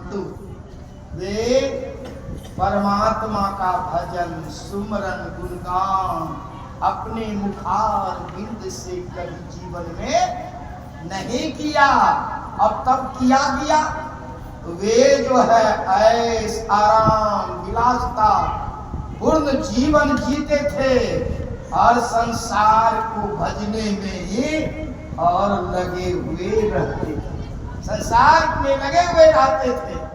परंतु वे परमात्मा का भजन सुमरन गुणगान अपने मुखार बिंद से कभी जीवन में नहीं किया। अब तब किया गया वे जो है ऐश आराम विलासता पूर्ण जीवन जीते थे और संसार को भजने में ही और लगे हुए रहते थे, संसार में लगे हुए रहते थे।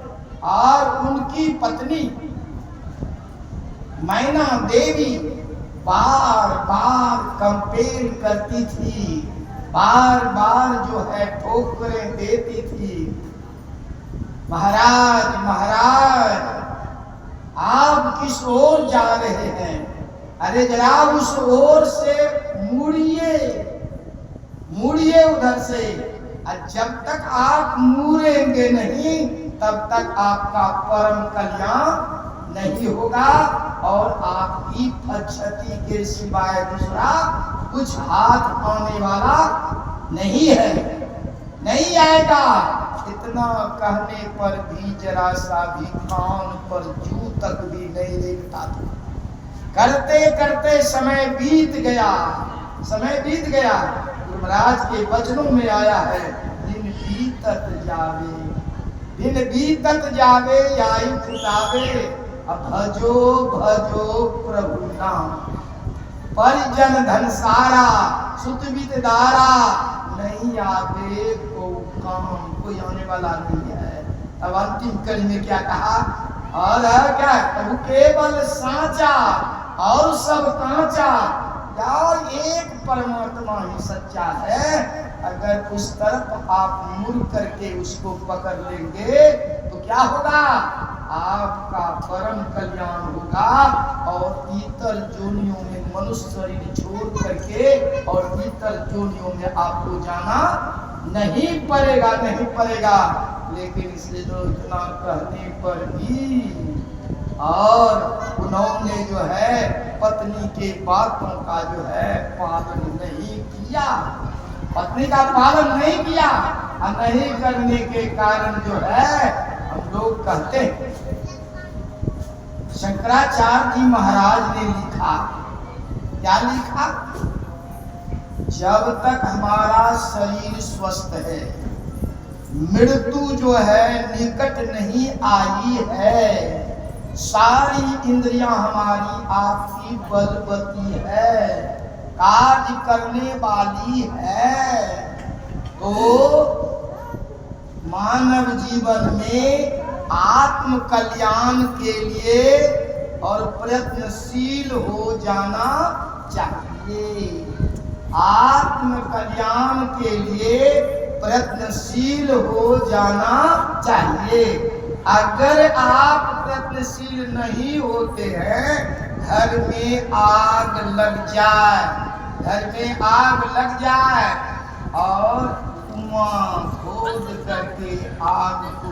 और उनकी पत्नी मैना देवी बार बार कंपेल करती थी, बार बार जो है ठोकरें देती थी। महाराज महाराज आप किस ओर जा रहे हैं? अरे जरा उस ओर से मुड़िए, मुड़िए उधर से। और जब तक आप मुड़ेंगे नहीं तब तक आपका परम कल्याण नहीं होगा और आपकी फज्जती के सिवाय दूसरा कुछ हाथ आने वाला नहीं है, नहीं आएगा। इतना कहने पर भी जरा सा भी कान पर जू तक भी नहीं देखता था। करते करते समय बीत गया, समय बीत गया। महाराज के वचनों में आया है दिन बीतत जावे, दिन बीतत जावे आई फुटावे, अब भजो भजो प्रभु नाम। परिजन धन सारा सुत विदारा, नहीं आवे को काम, कोई आने वाला नहीं है। अब अंतिम कड़ी में क्या कहा? और क्या? प्रभु केवल साचा और सब कांचा। यार एक परमात्मा ही सच्चा है। अगर उस तरफ आप मुड़ करके उसको पकड़ लेंगे तो क्या होगा? आपका परम कल्याण होगा और इतर जोनियों में मनुष्य शरीर छोड़ करके और इतर जोनियों में आपको जाना नहीं पड़ेगा, नहीं पड़ेगा। लेकिन इसलिए जो इतना कहने पर भी और उन्होंने जो है पत्नी के बातों का जो है पालन नहीं किया, पत्नी का पालन नहीं किया। और नहीं करने के कारण जो है हम लोग कहते हैं, शंकराचार्य जी महाराज ने लिखा, क्या लिखा? जब तक हमारा शरीर स्वस्थ है, मृत्यु जो है निकट नहीं आई है, सारी इंद्रियां हमारी आपकी बलवती है, कार्य करने वाली है, तो मानव जीवन में आत्म कल्याण के लिए और प्रयत्नशील हो जाना चाहिए। आत्म कल्याण के लिए प्रयत्नशील हो जाना चाहिए। अगर आप प्रयत्नशील नहीं होते हैं, घर में आग लग जाए, घर में आग लग जाए और कुआं खोद करके आग को,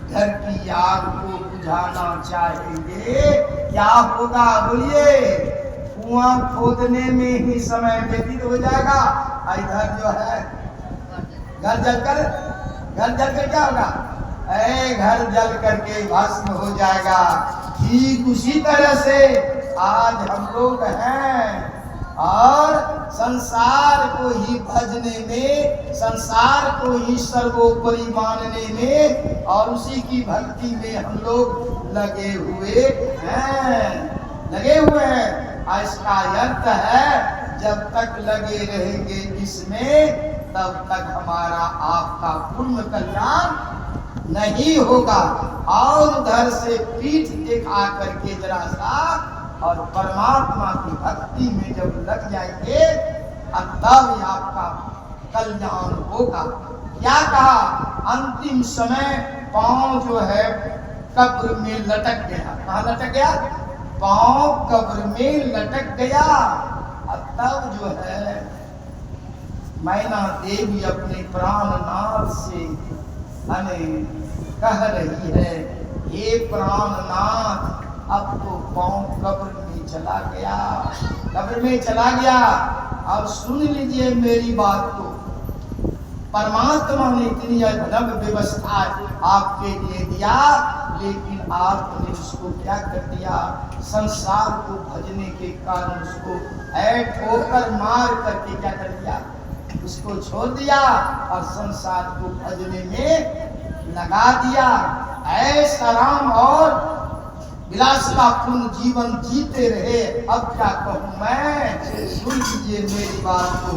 घर की आग को बुझाना चाहेंगे, क्या होगा? बोलिए। कुआं खोदने में ही समय व्यतीत हो जाएगा। इधर जो है घर जलकर क्या होगा? घर जल करके भस्म हो जाएगा। ठीक उसी तरह से आज हम लोग हैं और संसार को ही भजने में, संसार को ही सर्वोपरि मानने में और उसी की भक्ति में हम लोग लगे हुए हैं, लगे हुए हैं। इसका अर्थ है जब तक लगे रहेंगे इसमें तब तक हमारा आपका पूर्ण कल्याण नहीं होगा। और उधर से पीठ दिखा करके जरा सा और परमात्मा की भक्ति में जब लग जाएंगे तब आपका कल्याण होगा। क्या कहा? अंतिम समय पांव जो है कब्र में लटक गया। कहाँ लटक गया? पांव कब्र में लटक गया। तब जो है मैना देवी अपने प्राणनाथ से कह रही है, हे प्राणनाथ, अब तो पांव कब्र में चला गया, कब्र में चला गया। अब सुन लीजिए मेरी बात को। परमात्मा ने इतनी अभिनव व्यवस्था आपके लिए दिया, लेकिन आपने उसको क्या कर दिया, संसार को भजने के कारण उसको ठोकर मार करके क्या कर दिया, उसको छोड़ दिया और संसार को भजने में लगा दिया। ऐसा राम और विलास का पूर्ण जीवन जीते रहे। अब क्या कहूं मैं, सुन लीजिए मेरी बात को।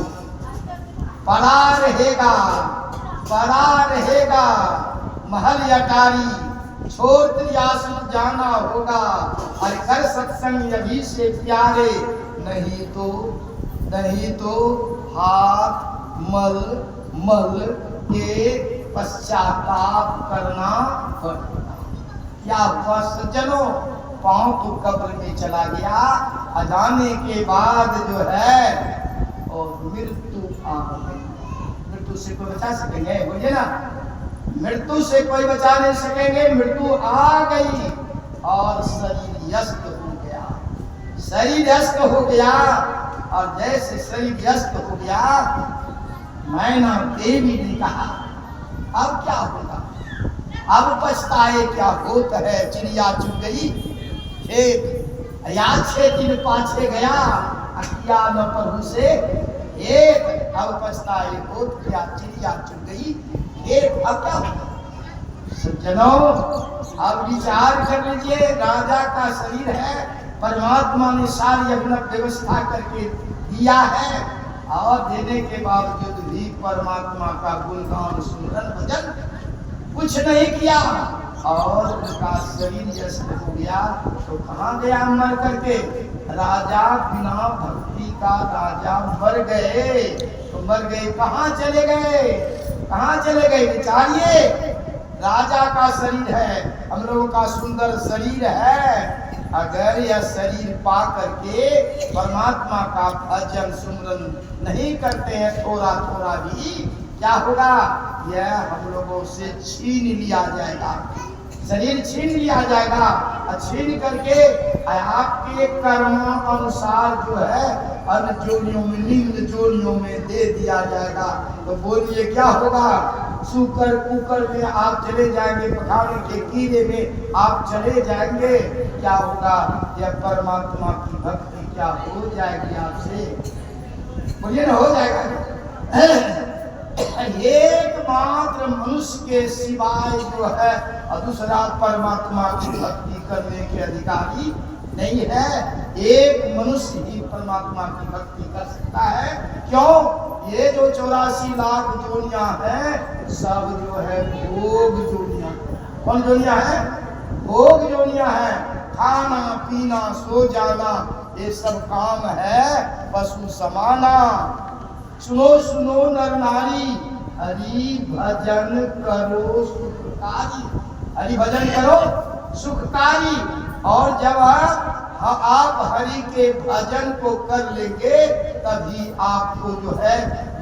पड़ा रहेगा, पड़ा रहेगा महल अटारी, छोड़ त्रियासन जाना होगा। और कर सत्संग अभी से प्यारे, नहीं तो हाथ मल मल के पश्चाताप करना पड़ेगा। क्या हुआ सज्जनों, पांव तो कब्र में चला गया, अजाने के बाद जो है और मृत्यु आ गई। मृत्यु से कोई बचा सकेंगे, बोलिए ना, मृत्यु से कोई बचा नहीं सकेंगे। मृत्यु आ गई और शरीर यस्त हो गया, शरीर यस्त हो गया। और जैसे शरीर व्यस्त हो गया, मैना देवी ने कहा अब क्या होगा, अब पछताए क्या होता है। चिड़िया चुग गई खेत, या 6 दिन पाछे गया, किया न प्रभु से एक। अब पछताए होत क्या, चिड़िया चुग गई खेत। अब क्या होगा सज्जनों, अब विचार कर लीजिए। राजा का शरीर है, परमात्मा ने सारी अपना व्यवस्था करके दिया है, और देने के बावजूद भी परमात्मा का गुणगान सुमरन भजन कुछ नहीं किया, और उनका शरीर यस्त हो गया। तो कहाँ गया मर करके, राजा बिना भक्ति का राजा मर गए। तो मर गए, कहाँ चले गए, कहाँ चले गए विचारिए। राजा का शरीर है, हम लोगों का सुंदर शरीर है, अगर यह शरीर पा करके परमात्मा का भजन सुमरन नहीं करते हैं थोड़ा थोड़ा भी, क्या होगा, यह हम लोगों से छीन लिया जाएगा, शरीर छीन लिया जाएगा। और छीन करके आपके कर्मों अनुसार जो है अन्य जोनियों में, निम्न जोनियों में दे दिया जाएगा। तो बोलिए क्या होगा, सुकर कुकर में आप चले जाएंगे, पखाने के कीड़े में आप चले जाएंगे। क्या होगा, यह परमात्मा की भक्ति क्या हो जाएगी आपसे, बोलिए ना, हो जाएगा। एकमात्र मनुष्य के सिवाय जो है और दूसरा परमात्मा की भक्ति करने के अधिकारी नहीं है। एक मनुष्य ही परमात्मा की भक्ति कर सकता है। क्यों, ये जो 84 लाख जोनियां हैं सब जो है भोग जोनियां। कौन जोनियां है, भोग जोनियां हैं। खाना पीना सो जाना ये सब काम है पशु समाना। सुनो सुनो नर नारी, हरि भजन करो सुखकारी, हरि भजन करो सुखकारी। और जब आप हरि के भजन को कर लेंगे तभी आपको जो है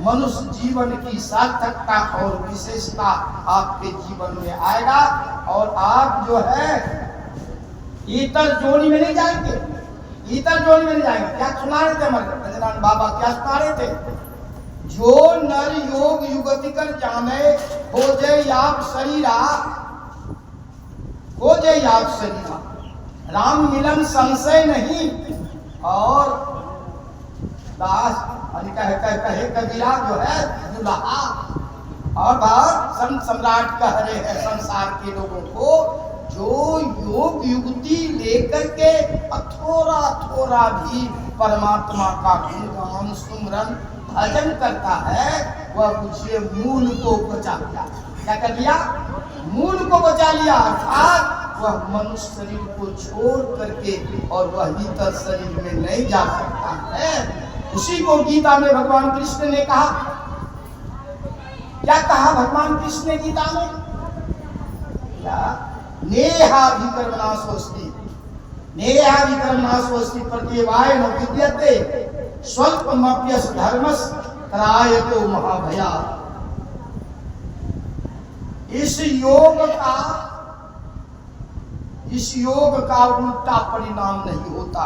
मनुष्य जीवन की सार्थकता और विशेषता आपके जीवन में आएगा। और आप जो है इतर जोनी में नहीं जाएंगे, इतर जोनी में नहीं जाएंगे। क्या सुना रहे थे हमारे रजनान बाबा, क्या सुना रहे थे, जो नर योग युगति कर जाने हो जाए आप शरीरा, हो जाए आप शरीरा, राम मिलन संशय नहीं। और दास कहे कबीरा जो है दुल्हा, और बात संत सम्राट कह रहे हैं संसार के लोगों को, जो योग युक्ति लेकर के थोड़ा थोड़ा भी परमात्मा का गुणगान सुमरन भजन करता है, वह पूछिए मूल को बचा लिया। क्या कर लिया, मूल को बचा लिया। अर्थात वह मनुष्य शरीर को छोड़ करके और वह भीतर शरीर में नहीं जा सकता है। उसी को गीता में भगवान कृष्ण ने कहा, क्या कहा भगवान कृष्ण ने गीता में, क्या, नेहाभिकर्मणाशोस्ति, नेहाभिकर्मणाशोस्ति प्रत्यवाय न विद्यते स्वल्पमप्यस धर्मस त्रायतो महाभया। इस योग का उल्टा परिणाम नहीं होता।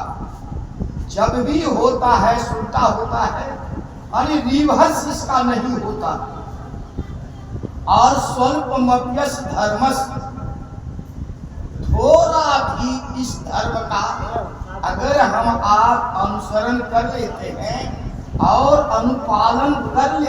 जब भी होता है उल्टा होता है, अरे रिवर्स इसका नहीं होता। और स्वल्पमप्यस धर्मस, थोड़ा भी इस धर्म का अगर हम आप अनुसरण कर लेते हैं और अनुपालन कर ले